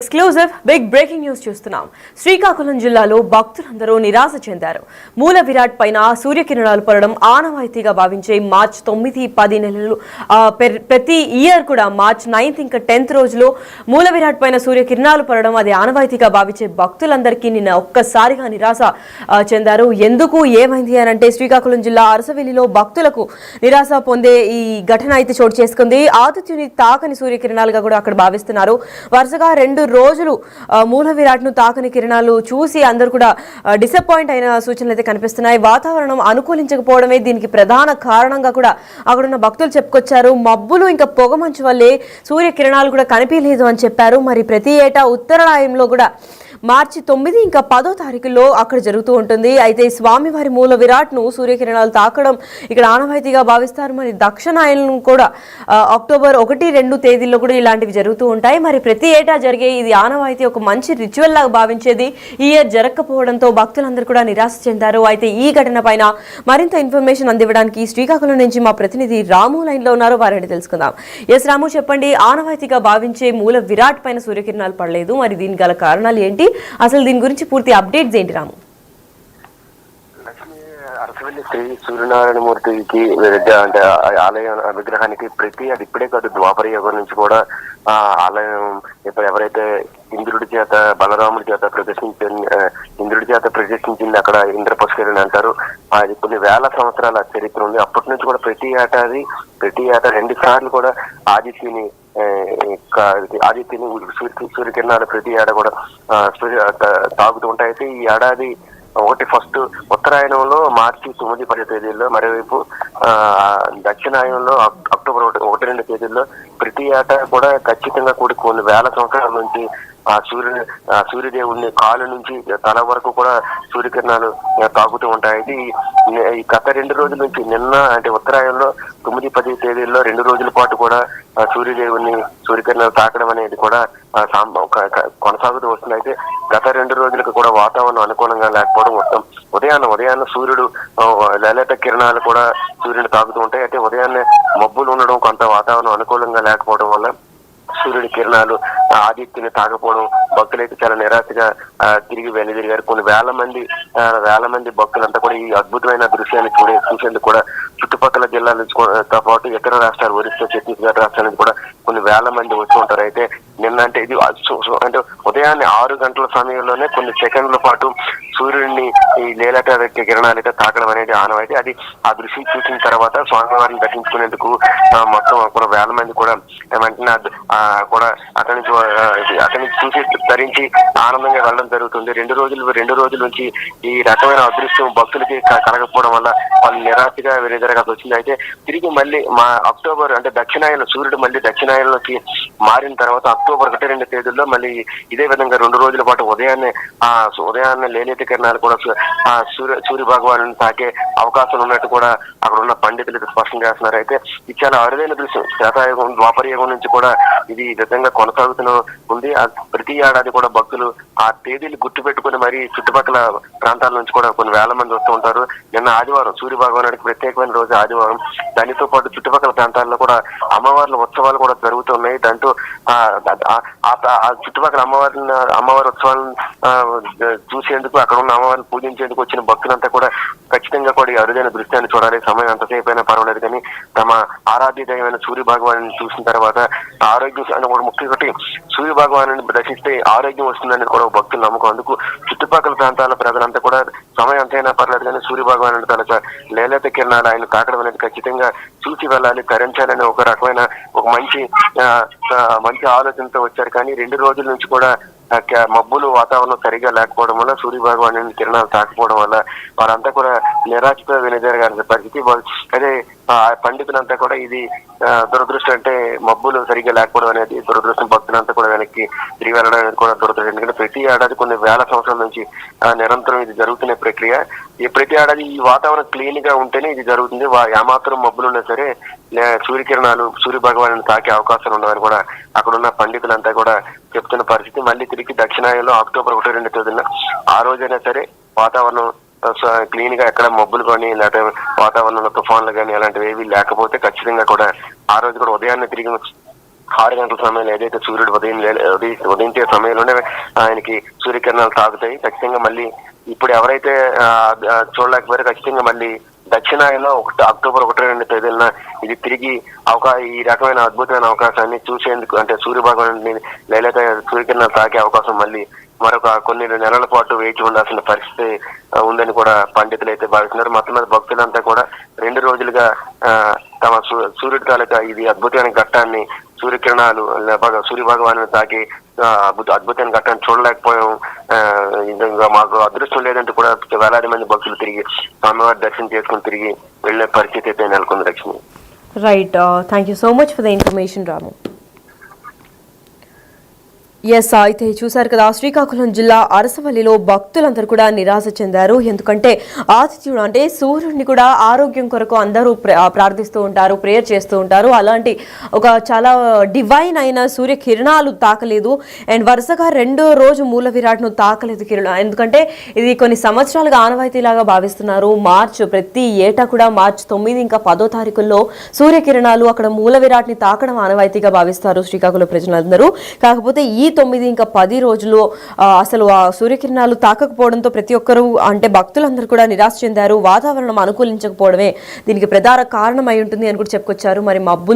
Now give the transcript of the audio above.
Exclusive big breaking news చూస్తున్నాం. శ్రీకాకుళం జిల్లాలో భక్తులందరూ నిరాశ చెందారు. మూల విరాట్ పైన సూర్యకిరణాలు పడడం ఆనవాయితీగా భావించే మార్చ్ 9, 10 నెలలు ప్రతి ఇయర్ కూడా మార్చ్ 9th ఇంకా 10th రోజులో మూల విరాట్ పైన సూర్యకిరణాలు పడడం అది ఆనవాయితీగా భావించే భక్తులందరికీ నిన్న ఒక్కసారిగా నిరాశ చెందారు. ఎందుకు ఏమైంది అని అంటే శ్రీకాకుళం జిల్లా అరసవెల్లిలో భక్తులకు నిరాశ పొందే ఈ ఘటన అయితే చోటు చేసుకుంది. ఆదిత్యుని తాకని సూర్యకిరణాలుగా కూడా అక్కడ భావిస్తున్నారు. వరుసగా 2 రోజులు మూల విరాట్ ను తాకని కిరణాలు చూసి అందరూ కూడా డిసప్పాయింట్ అయిన సూచనలు అయితే కనిపిస్తున్నాయి. వాతావరణం అనుకూలించకపోవడమే దీనికి ప్రధాన కారణంగా కూడా అక్కడున్న భక్తులు చెప్పుకొచ్చారు. మబ్బులు ఇంకా పొగమంచు వల్లే సూర్యకిరణాలు కూడా కనిపించలేదు అని చెప్పారు. మరి ప్రతి ఏటా ఉత్తరాయణంలో కూడా మార్చి 9 ఇంకా 10వ తారీఖుల్లో అక్కడ జరుగుతూ ఉంటుంది. అయితే స్వామివారి మూల విరాట్ ను సూర్యకిరణాలు తాకడం ఇక్కడ ఆనవాయితీగా భావిస్తారు. మరి దక్షిణాయనం కూడా అక్టోబర్ 1, 2 తేదీల్లో కూడా ఇలాంటివి జరుగుతూ ఉంటాయి. మరి ప్రతి ఏటా జరిగే ఇది ఆనవాయితీ ఒక మంచి రిచువల్ లాగా భావించేది ఈ ఇయర్ జరగకపోవడంతో భక్తులందరూ కూడా నిరాశ చెందారు. అయితే ఈ ఘటన పైన మరింత ఇన్ఫర్మేషన్ అందివ్వడానికి శ్రీకాకుళం నుంచి మా ప్రతినిధి రాము లైన్ లో ఉన్నారు. వారిని తెలుసుకుందాం. ఎస్ రాము, చెప్పండి. ఆనవాయితీగా భావించే మూల విరాట్ పైన సూర్యకిరణాలు పడలేదు, మరి దీనికి గల కారణాలు ఏంటి? అసలు దీని గురించి పూర్తి అప్డేట్స్ ఏంటి రాము? అరసవెల్లి శ్రీ సూర్యనారాయణ మూర్తికి అంటే ఆలయ విగ్రహానికి అది ఇప్పుడే కాదు, ద్వాపర యుగం నుంచి కూడా ఆలయం ఎవరైతే ఇంద్రుడి చేత బలరాముడి చేత ప్రదర్శించింది అక్కడ ఇంద్ర పుష్కరిణి అంటారు. అది కొన్ని వేల సంవత్సరాల చరిత్ర ఉంది. అప్పటి నుంచి కూడా ప్రతి ఏటా 2 సార్లు కూడా ఆదిత్యుని సూర్యకిరణాలు ప్రతి ఏడా కూడా తాగుతూ ఉంటాయి. అయితే ఈ ఏడాది ఫస్ట్ ఉత్తరాయణంలో మార్చి 9, 10 తేదీల్లో, మరోవైపు దక్షిణాయనంలో అక్టోబర్ 1, 2 తేదీల్లో ప్రతి ఏటా కూడా ఖచ్చితంగా కొన్ని వేల సంవత్సరాల నుంచి సూర్యదేవుడిని కాలు నుంచి తల వరకు కూడా సూర్యకిరణాలు తాగుతూ ఉంటాయి. ఈ గత 2 రోజుల నుంచి నిన్న అంటే ఉత్తరాయణంలో 9, 10 తేదీల్లో 2 రోజుల పాటు కూడా సూర్యకిరణాలు తాకడం అనేది కూడా కొనసాగుతూ వస్తుంది. అయితే గత 2 రోజులకు కూడా వాతావరణం అనుకూలంగా లేకపోవడం, మొత్తం ఉదయాన్న సూర్యుడు లలిత కిరణాలు కూడా సూర్యుని తాగుతూ ఉంటాయి. అయితే ఉదయాన్నే మబ్బులు ఉండడం, కొంత వాతావరణం అనుకూలంగా లేకపోవడం వల్ల సూర్యుడి కిరణాలు ఆదిత్యుని తాకపోవడం భక్తులైతే చాలా నిరాశగా తిరిగి వెనుదిరిగారు. కొన్ని వేల మంది భక్తులంతా కూడా ఈ అద్భుతమైన దృశ్యాన్ని చూసేందుకు కూడా చుట్టుపక్కల జిల్లాల నుంచి పాటు ఇతర రాష్ట్రాలు, ఒరిస్సా, ఛత్తీస్గఢ్ రాష్ట్రాల నుంచి కూడా కొన్ని వేల మంది వస్తూ ఉంటారు. అయితే నిన్న అంటే ఇది అంటే ఉదయాన్నే 6 గంటల సమయంలోనే కొన్ని సెకండ్ల పాటు సూర్యుడిని ఈ లేలట కిరణాలు అయితే తాకడం అనేది ఆనవాయితీ. అది ఆ దృశ్యం చూసిన తర్వాత స్వామివారిని దర్శించుకునేందుకు మొత్తం కొన్ని వేల మంది కూడా వెంటనే కూడా అక్కడి నుంచి చూసి ధరించి ఆనందంగా వెళ్ళడం జరుగుతుంది. 2 రోజుల నుంచి ఈ రకమైన అదృష్టం భక్తులకి కలగకపోవడం వల్ల వాళ్ళు నిరాశగా వెనుదిరగాల్సి వచ్చింది. అయితే తిరిగి మళ్ళీ అక్టోబర్ అంటే సూర్యుడు మళ్ళీ దక్షిణాయనంలోకి మారిన తర్వాత అక్టోబర్ 1, 2 తేదీల్లో మళ్ళీ ఇదే విధంగా 2 రోజుల పాటు ఉదయాన్నే లేలేత కిరణాలు కూడా సూర్య భగవాను తాకే అవకాశం ఉన్నట్టు కూడా అక్కడ ఉన్న పండితులు స్పష్టం చేస్తున్నారు. అయితే ఇది చాలా అరుదైన దృశ్యం. త్రేతాయుగం, ద్వాపర యుగం నుంచి కూడా ఇది విధంగా కొనసాగుతూ ఉంది. ప్రతి ఏడాది కూడా భక్తులు ఆ తేదీలు గుర్తు పెట్టుకుని మరి చుట్టుపక్కల ప్రాంతాల నుంచి కూడా కొన్ని వేల మంది వస్తూ ఉంటారు. నిన్న ఆదివారం, సూర్య భగవానుడికి ప్రత్యేకమైన రోజు ఆదివారం. దానితో పాటు చుట్టుపక్కల ప్రాంతాల్లో కూడా అమ్మవార్ల ఉత్సవాలు కూడా జరుగుతున్నాయి. దాంతో ఆ చుట్టుపక్కల అమ్మవారి ఉత్సవాలను చూసేందుకు, అక్కడ ఉన్న అమ్మవారిని పూజించేందుకు వచ్చిన భక్తులంతా కూడా ఖచ్చితంగా కూడా ఈ అరుదైన దృశ్యాన్ని చూడాలి. సమయం ఎంతసేపు అయినా పర్వాలేదు కానీ తమ ఆరాధ్య దైవమైన సూర్య భగవాను చూసిన తర్వాత ఆరోగ్యం అంటే ముఖ్య సూర్య భగవాను దర్శిస్తే ఆరోగ్యం వస్తుందని కూడా భక్తులు నమ్మకం. అందుకు చుట్టుపక్కల ప్రాంతాల ప్రజలంతా కూడా సమయం ఎంతైనా పర్లేదు కానీ సూర్య భగవాను తన లేలేత కిరణాలు ఆయన తాకడం అనేది ఖచ్చితంగా చూసి వెళ్ళాలి, తరించాలని ఒక రకమైన మంచి ఆలోచనతో వచ్చారు. కానీ 2 రోజుల నుంచి కూడా మబ్బులు వాతావరణం సరిగా లేకపోవడం వల్ల సూర్య భగవాను కిరణాలు తాకపోవడం వల్ల వారంతా కూడా నిరాశతో వెనుదిరగాల్సిన పరిస్థితి. అదే పండితులంతా కూడా ఇది దురదృష్టం, అంటే మబ్బులు సరిగ్గా లేకపోవడం అనేది దురదృష్టం. భక్తులంతా కూడా వెనక్కి తిరిగి వెళ్ళడం అనేది కూడా దురదృష్టం. ఎందుకంటే ప్రతి ఏడాది కొన్ని వేల సంవత్సరాల నుంచి నిరంతరం ఇది జరుగుతున్న ప్రక్రియ. ఈ ప్రతి ఏడాది ఈ వాతావరణం క్లీన్ గా ఉంటేనే ఇది జరుగుతుంది. ఏమాత్రం మబ్బులు ఉన్నా సరే సూర్యకిరణాలు సూర్య భగవాను తాకే అవకాశాలు ఉండవని కూడా అక్కడున్న పండితులంతా కూడా చెప్తున్న పరిస్థితి. మళ్ళీ తిరిగి దక్షిణాయనంలో అక్టోబర్ 1, 2 తేదీన ఆ రోజైనా సరే వాతావరణం క్లీన్ గా ఎక్కడ మబ్బులు కానీ లేకపోతే వాతావరణంలో తుఫాన్లు కానీ అలాంటివి ఏవి లేకపోతే ఖచ్చితంగా కూడా ఆ రోజు కూడా ఉదయాన్నే తిరిగి 6 గంటల సమయంలో ఏదైతే సూర్యుడు ఉదయించే సమయంలోనే ఆయనకి సూర్యకిరణాలు తాకుతాయి. ఖచ్చితంగా మళ్ళీ ఇప్పుడు ఎవరైతే చూడలేకపోయారో ఖచ్చితంగా మళ్ళీ దక్షిణాయనలో అక్టోబర్ 1-2 తేదీన ఇది తిరిగి ఈ రకమైన అద్భుతమైన అవకాశాన్ని చూసేందుకు, అంటే సూర్యభగవాన్ని లేకపోతే సూర్యకిరణాలు తాకే అవకాశం మళ్ళీ మరొక కొన్ని నెలల పాటు వేచి ఉండాల్సిన పరిస్థితి ఉందని కూడా పండితులు అయితే భావిస్తున్నారు. మొత్తం మీద భక్తులంతా కూడా 2 రోజులుగా తమ సూర్యుడి తాలూకా ఇది అద్భుతమైన ఘట్టాన్ని, సూర్యకిరణాలు సూర్య భగవాను తాకి అద్భుతమైన ఘట్టాన్ని చూడలేకపోయాం, మాకు అదృష్టం లేదంటూ కూడా వేలాది మంది భక్తులు తిరిగి స్వామివారి దర్శనం చేసుకుని తిరిగి వెళ్లే పరిస్థితి అయితే నెలకొంది. Lakshmi. Right, thank you so much for the information Ramu. Yes, అయితే చూశారు కదా, శ్రీకాకుళం జిల్లా అరసవల్లిలో భక్తులందరూ కూడా నిరాశ చెందారు. ఎందుకంటే ఆతిథ్యుడు అంటే సూర్యుడిని కూడా ఆరోగ్యం కొరకు అందరూ ప్రార్థిస్తూ ఉంటారు, ప్రేయర్ చేస్తూ ఉంటారు. అలాంటి ఒక చాలా డివైన్ అయిన సూర్యకిరణాలు తాకలేదు. అండ్ వరుసగా 2వ రోజు మూల విరాట్ను తాకలేదు కిరణం. ఎందుకంటే ఇది కొన్ని సంవత్సరాలుగా ఆనవాయితీలాగా భావిస్తున్నారు. ప్రతి ఏటా కూడా మార్చి 9 ఇంకా 10వ తారీఖుల్లో సూర్యకిరణాలు అక్కడ మూల విరాట్ని తాకడం ఆనవాయితీగా భావిస్తారు శ్రీకాకుళం ప్రజలందరూ. కాకపోతే ఈ 9 ఇంకా 10 రోజులు అసలు ఆ సూర్యకిరణాలు తాకకపోవడంతో ప్రతి ఒక్కరూ, అంటే భక్తులందరూ కూడా నిరాశ చెందారు. వాతావరణం అనుకూలించకపోవడమే దీనికి ప్రధాన కారణం అయి ఉంటుంది అని కూడా చెప్పుకొచ్చారు. మరి మబ్బు